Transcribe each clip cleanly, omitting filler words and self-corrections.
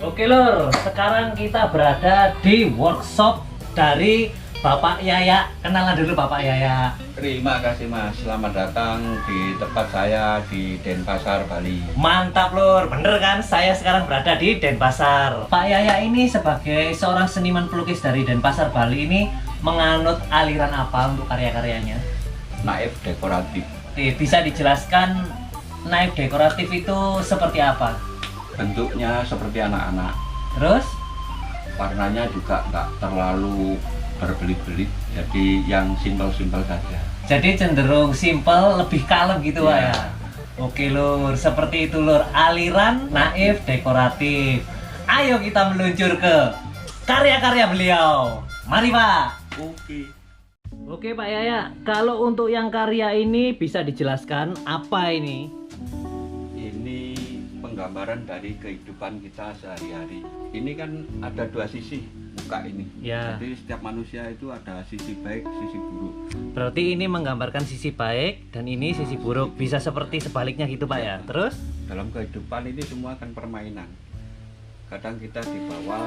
Oke lur, sekarang kita berada di workshop dari Bapak Yaya. Kenalan dulu Bapak Yaya. Terima kasih Mas, selamat datang di tempat saya di Denpasar, Bali. Mantap lur, bener kan? Saya sekarang berada di Denpasar. Pak Yaya ini sebagai seorang seniman pelukis dari Denpasar, Bali ini menganut aliran apa untuk karya-karyanya? Naif dekoratif. Oke, bisa dijelaskan naif dekoratif itu seperti apa? Bentuknya seperti anak-anak. Terus? Warnanya juga nggak terlalu berbelit-belit, jadi yang simpel-simpel saja. Jadi cenderung simple, lebih kalem gitu Pak ya. Oke lur, seperti itu lur, aliran naif dekoratif. Ayo kita meluncur ke karya-karya beliau. Mari Pak. Oke Pak Yaya, kalau untuk yang karya ini bisa dijelaskan apa ini? Ini penggambaran dari kehidupan kita sehari-hari. Ini kan ada dua sisi muka ini. Ya. Jadi setiap manusia itu ada sisi baik, sisi buruk. Berarti ini menggambarkan sisi baik dan ini sisi buruk. Bisa seperti sebaliknya gitu Pak ya. Terus? Dalam kehidupan ini semua kan permainan. Kadang kita di bawah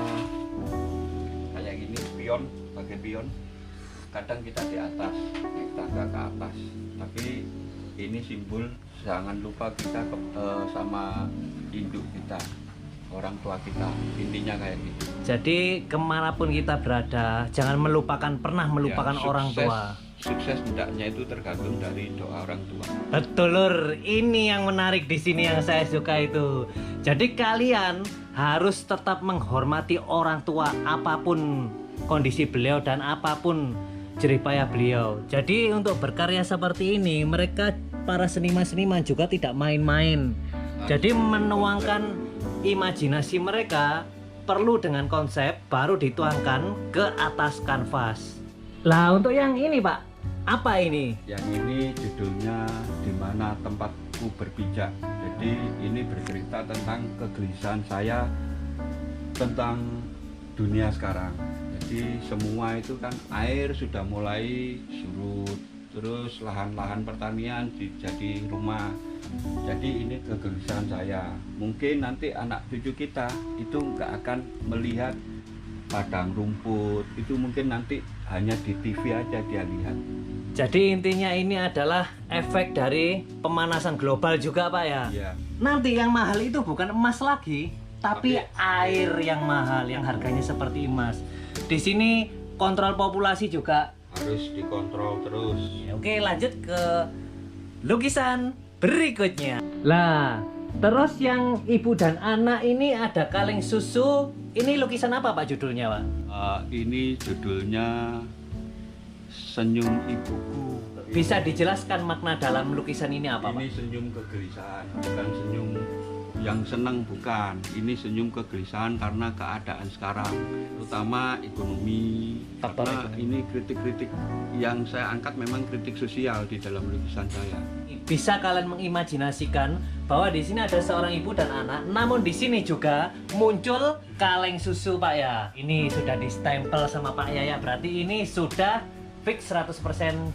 kayak gini, pion, pakai pion. Kadang kita di atas, naik tangga ke atas. Tapi ini simbol, jangan lupa kita sama induk kita, orang tua kita, intinya kayak gitu. Jadi kemanapun kita berada, jangan pernah melupakan Ya, orang tua. Sukses hendaknya itu tergantung dari doa orang tua. Betul lur, ini yang menarik di sini yang saya suka itu. Jadi kalian harus tetap menghormati orang tua apapun kondisi beliau dan apapun jeripaya beliau. Jadi untuk berkarya seperti ini, mereka para seniman-seniman juga tidak main-main. Jadi menuangkan imajinasi mereka perlu dengan konsep baru dituangkan ke atas kanvas. Lah untuk yang ini Pak, apa ini? Yang ini judulnya Dimana Tempatku Berpijak. Jadi ini bercerita tentang kegelisahan saya tentang dunia sekarang. Jadi semua itu kan air sudah mulai surut, terus lahan-lahan pertanian jadi rumah. Jadi ini kegelisahan saya. Mungkin nanti anak cucu kita itu nggak akan melihat padang rumput, itu mungkin nanti hanya di TV aja dia lihat. Jadi intinya ini adalah efek dari pemanasan global juga Pak ya. Iya. Nanti yang mahal itu bukan emas lagi, tapi air yang mahal, yang harganya seperti emas. Di sini kontrol populasi juga Harus dikontrol terus. Oke, lanjut ke lukisan berikutnya. Lah, terus yang ibu dan anak ini ada kaleng susu. Ini lukisan apa Pak judulnya Pak? Ini judulnya Senyum Ibuku. Bisa dijelaskan makna dalam lukisan ini apa Pak? Ini senyum kegelisahan, bukan senyum yang senang, bukan. Ini senyum kegelisahan karena keadaan sekarang, terutama ekonomi. Faktor Karena ekonomi. ini kritik-kritik yang saya angkat memang kritik sosial di dalam lukisan saya. Bisa kalian mengimajinasikan bahwa di sini ada seorang ibu dan anak, namun di sini juga muncul kaleng susu Pak ya. Ini sudah distempel sama Pak Yaya, berarti ini sudah fix 100%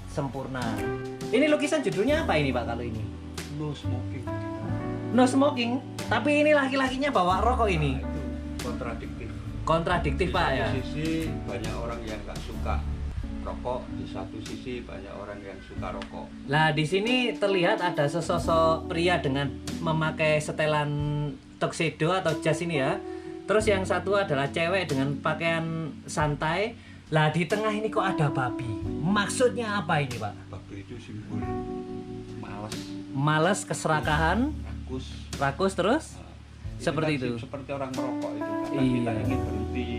sempurna. Ini lukisan judulnya apa ini Pak kalau ini? No smoking. No smoking, tapi ini laki-lakinya bawa rokok ini. Nah, itu kontradiktif. Kontradiktif Di Pak satu ya. sisi banyak orang yang nggak suka rokok, di satu sisi banyak orang yang suka rokok. Nah, di sini terlihat ada sesosok pria dengan memakai setelan tuxedo atau jas ini ya. Terus yang satu adalah cewek dengan pakaian santai. Lah di tengah ini kok ada babi. Maksudnya apa ini, Pak? Babi itu simbol malas, Males, keserakahan, rakus. rakus terus. Seperti itu. Seperti orang merokok itu. Kadang Iya. kita ingin berhenti,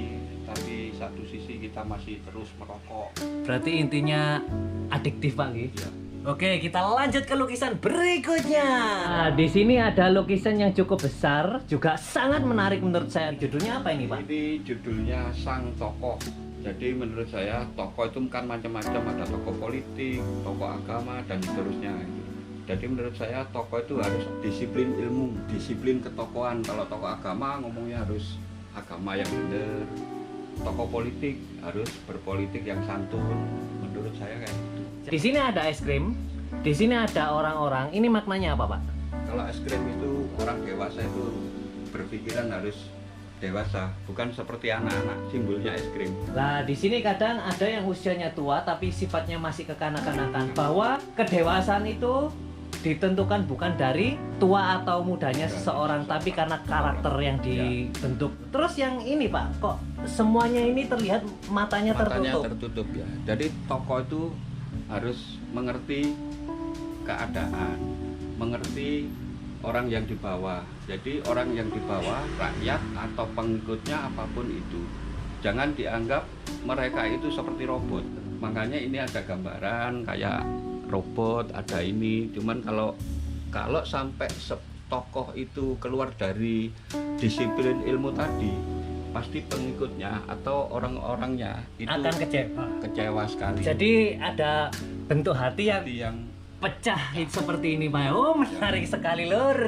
tapi satu sisi kita masih terus merokok. Berarti intinya adiktif Pak Gi. Ya. Oke, kita lanjut ke lukisan berikutnya. Nah, di sini ada lukisan yang cukup besar, juga sangat menarik menurut saya. Judulnya apa ini, Pak? Ini judulnya Sang Tokoh. Jadi menurut saya tokoh itu kan macam-macam, ada tokoh politik, tokoh agama dan seterusnya. Jadi menurut saya tokoh itu harus disiplin ilmu, disiplin ketokohan. Kalau tokoh agama ngomongnya harus agama yang benar. Tokoh politik harus berpolitik yang santun. Menurut saya kayak gitu. Di sini ada es krim, di sini ada orang-orang. Ini maknanya apa, Pak? Kalau es krim itu orang dewasa itu berpikiran harus dewasa, bukan seperti anak-anak, simbolnya es krim. Nah, di sini kadang ada yang usianya tua tapi sifatnya masih kekanak-kanakan. Bahwa kedewasaan itu ditentukan bukan dari tua atau mudanya seseorang, tapi karena karakter yang dibentuk. Terus yang ini, Pak, kok semuanya ini terlihat matanya tertutup? Tertutup ya. Jadi tokoh itu harus mengerti keadaan, mengerti orang yang di bawah. Jadi orang yang di bawah, rakyat atau pengikutnya apapun itu, jangan dianggap mereka itu seperti robot. Makanya ini ada gambaran kayak robot, ada ini. Cuman kalau sampai tokoh itu keluar dari disiplin ilmu tadi, pasti pengikutnya atau orang-orangnya itu Akan kecewa sekali. Jadi ada bentuk hati yang yang pecah seperti ini, Pak. Oh, menarik sekali, Lur.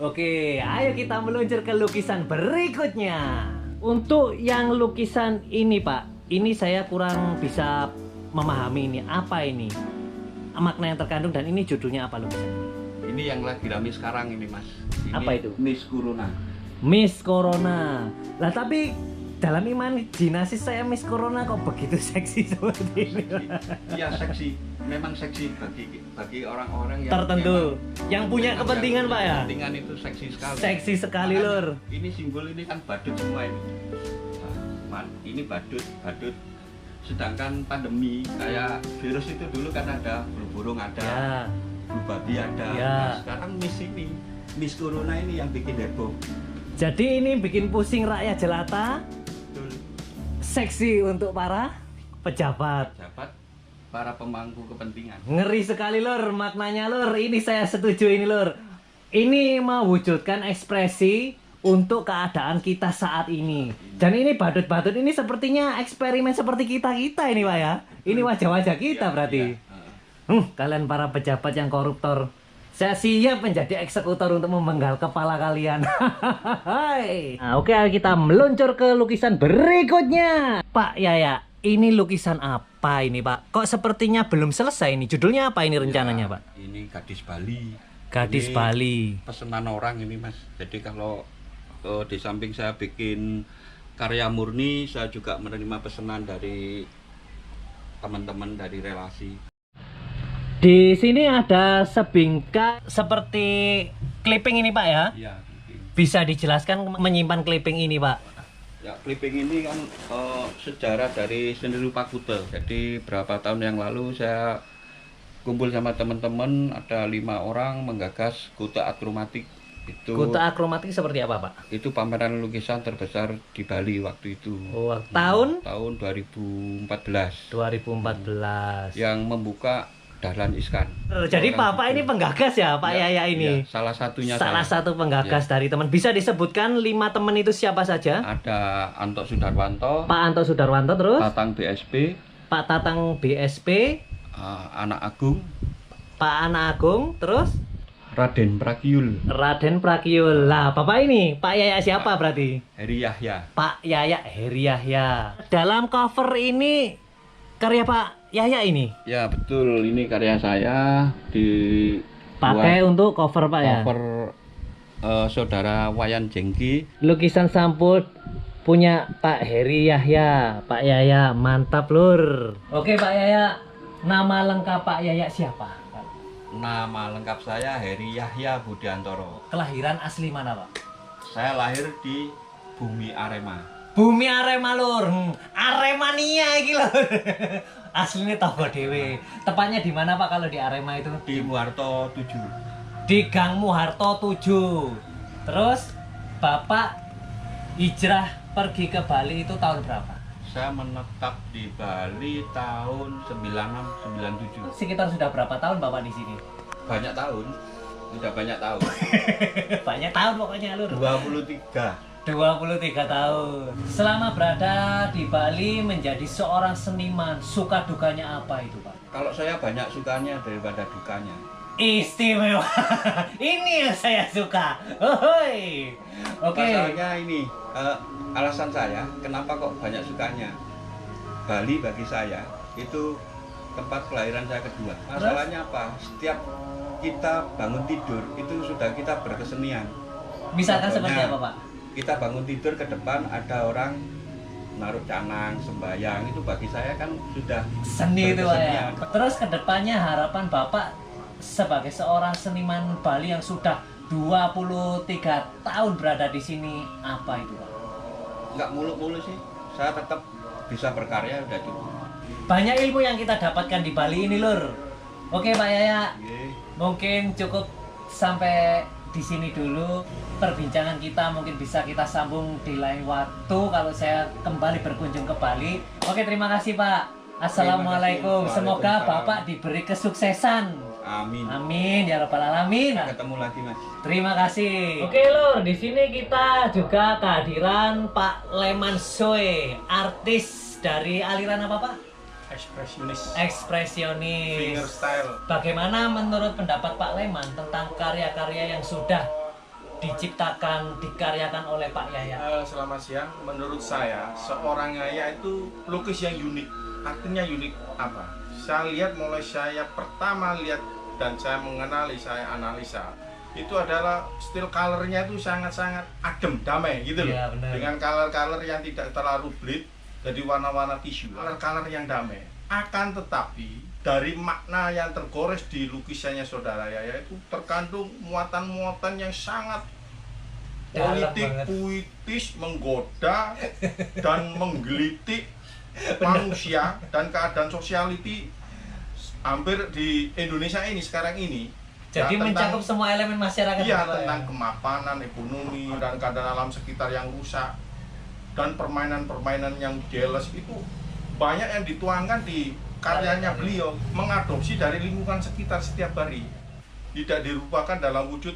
Oke, ayo kita meluncur ke lukisan berikutnya. Untuk yang lukisan ini, Pak, ini saya kurang bisa memahami ini. Apa ini? Makna yang terkandung dan ini judulnya apa lukisan? ini yang lagi rame sekarang ini, Mas. Ini Apa itu? Miss Corona. Miss Corona. Lah tapi dalam imajinasi saya Miss Corona kok begitu seksi seperti ini. Iya, seksi. Memang seksi bagi orang-orang yang Tertentu. Yang punya kepentingan, Pak ya? Kepentingan itu seksi sekali. Seksi sekali, Lur. Ini simbol ini kan badut semua ini. Nah, ini badut. Sedangkan pandemi kayak virus itu dulu kan ada burung ada, Ya. babi ada. Ya. Nah, sekarang Miss Corona ini yang bikin heboh. Jadi ini bikin pusing rakyat jelata, Betul. seksi untuk para pejabat. Para pemangku kepentingan. Ngeri sekali, Lur, maknanya, Lur. Ini saya setuju ini, Lur. Ini mewujudkan ekspresi untuk keadaan kita saat ini. Dan ini badut-badut ini sepertinya eksperimen seperti kita-kita ini, Pak ya. Ini wajah-wajah kita Iya, berarti. iya. Kalian para pejabat yang koruptor, saya siap menjadi eksekutor untuk memenggal kepala kalian. Nah, oke, kita meluncur ke lukisan berikutnya. Pak Yaya, ini lukisan apa ini, Pak? Kok sepertinya belum selesai ini? Judulnya apa ini rencananya, Ya, Pak? Ini Gadis Bali. Gadis Ini Bali. Pesanan orang ini, Mas. Jadi kalau di samping saya bikin karya murni, saya juga menerima pesanan dari teman-teman dari relasi. Di sini ada sebingkai seperti clipping ini, Pak ya? Iya. Bisa dijelaskan menyimpan clipping ini, Pak? Ya, clipping ini kan sejarah dari seni rupa Kuta. Jadi berapa tahun yang lalu saya kumpul sama teman-teman, ada 5 orang menggagas Kuta Akromatik. Kuta Akromatik seperti apa, Pak? Itu pameran lukisan terbesar di Bali waktu itu. Oh, tahun 2014. 2014. Yang membuka Dahlan Iskan. Jadi Orang Bapak itu. ini penggagas ya, Pak Yaya ini? Ya, salah satunya Salah saya. satu penggagas dari teman. Bisa disebutkan 5 teman itu siapa saja? Ada Anto Sudarwanto, Pak Anto Sudarwanto, terus Tatang BSP, Pak Tatang BSP, Anak Agung, Pak Ana Agung, terus Raden Prakyul, Raden Prakyul. Lah, Bapak ini Pak Yaya siapa berarti? Heri Yahya. Pak Yaya Heri Yahya. Dalam cover ini karya Pak Yaya ini? Ya betul, ini karya saya Pakai untuk cover, Pak ya? cover saudara Wayan Jengki. Lukisan sampul punya Pak Heri Yahya. Pak Yaya, mantap, Lur. Oke, Pak Yaya. Nama lengkap Pak Yaya siapa? Nama lengkap saya Heri Yahya Budiantoro. Kelahiran asli mana, Pak? Saya lahir di Bumi Arema. Bumi Arema, Lur. Aremania iki, Lur. Aslinya toko dewe. Tepatnya di mana, Pak, kalau di Arema itu? Di Muarto 7. Di Gang Muharto 7. Terus Bapak hijrah pergi ke Bali itu tahun berapa? Saya menetap di Bali tahun 96 97. Sekitar sudah berapa tahun Bapak di sini? Banyak tahun. Sudah banyak tahun. Banyak tahun pokoknya Lur. 23. 23 tahun. Selama berada di Bali menjadi seorang seniman, suka dukanya apa itu, Pak? Kalau saya banyak sukanya daripada dukanya. Istimewa. Ini yang saya suka. Hoi. Oke. Masalahnya ini, alasan saya kenapa kok banyak sukanya. Bali bagi saya itu tempat kelahiran saya kedua. Masalahnya apa? Setiap kita bangun tidur itu sudah kita berkesenian. Misalkan seperti Contohnya, apa, Pak? Kita bangun tidur ke depan ada orang naruh canang, sembayang, itu bagi saya kan sudah Seni itu, Pak ya. berkesenian. Terus kedepannya harapan Bapak sebagai seorang seniman Bali yang sudah 23 tahun berada di sini apa itu, Pak? Nggak muluk-muluk sih, saya tetap bisa berkarya udah cukup. Banyak ilmu yang kita dapatkan di Bali ini, Lur. Oke, Pak Yaya. Oke. Mungkin cukup sampai di sini dulu perbincangan kita, mungkin bisa kita sambung di lain waktu kalau saya kembali berkunjung ke Bali. Oke, terima kasih Pak. Assalamualaikum. Terima kasih. Semoga Waalaikumsalam. Bapak diberi kesuksesan. Amin. Amin ya rabbal alamin. Ketemu lagi Mas. Terima kasih. Oke Lur, di sini kita juga kehadiran Pak Leman Soe, artis dari aliran apa Pak? Ekspresionis, Ekspresionis. fingerstyle. Bagaimana menurut pendapat Pak Leman tentang karya-karya yang sudah diciptakan, dikaryakan oleh Pak Yaya? Selamat siang. Menurut saya, seorang Yaya itu pelukis yang unik. Artinya unik apa? Saya lihat mulai saya pertama lihat dan saya mengenali, saya analisa. Itu adalah still colornya itu sangat-sangat adem, damai gitu loh. Iya, benar. Dengan color-color yang tidak terlalu bleed, jadi warna-warna tisu, color-color yang damai. Akan tetapi dari makna yang tergores di lukisannya saudara Yaya itu terkandung muatan-muatan yang sangat Dalam politik, banget. puitis, menggoda dan menggelitik manusia dan keadaan sosiality hampir di Indonesia ini sekarang ini. Jadi Ya, mencakup semua elemen masyarakat. iya, Pak, tentang ya? kemapanan, ekonomi, dan keadaan alam sekitar yang rusak dan permainan-permainan yang jealous itu banyak yang dituangkan di karyanya beliau, mengadopsi dari lingkungan sekitar setiap hari, tidak dirupakan dalam wujud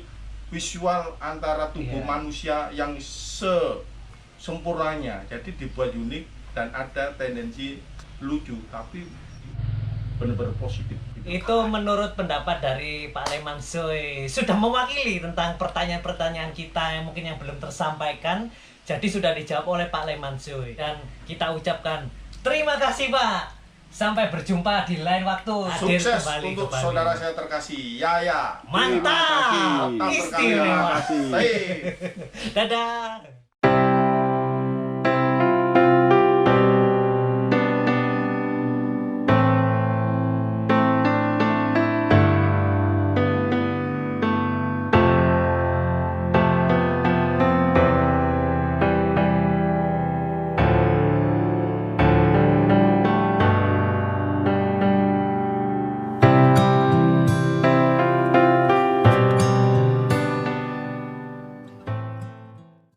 visual antara tubuh Iya. manusia yang sempurnanya, jadi dibuat unik dan ada tendensi lucu tapi benar-benar positif. Itu menurut pendapat dari Pak Leman Soe, sudah mewakili tentang pertanyaan-pertanyaan kita yang mungkin yang belum tersampaikan. Jadi sudah dijawab oleh Pak Leman Soe dan kita ucapkan terima kasih Pak. Sampai berjumpa di lain waktu. Hadir Sukses kembali untuk ke Bali. saudara saya terkasih Yaya. Mantap. Terima kasih. Tetap Istimewa. berkarya. Baik. Dadah.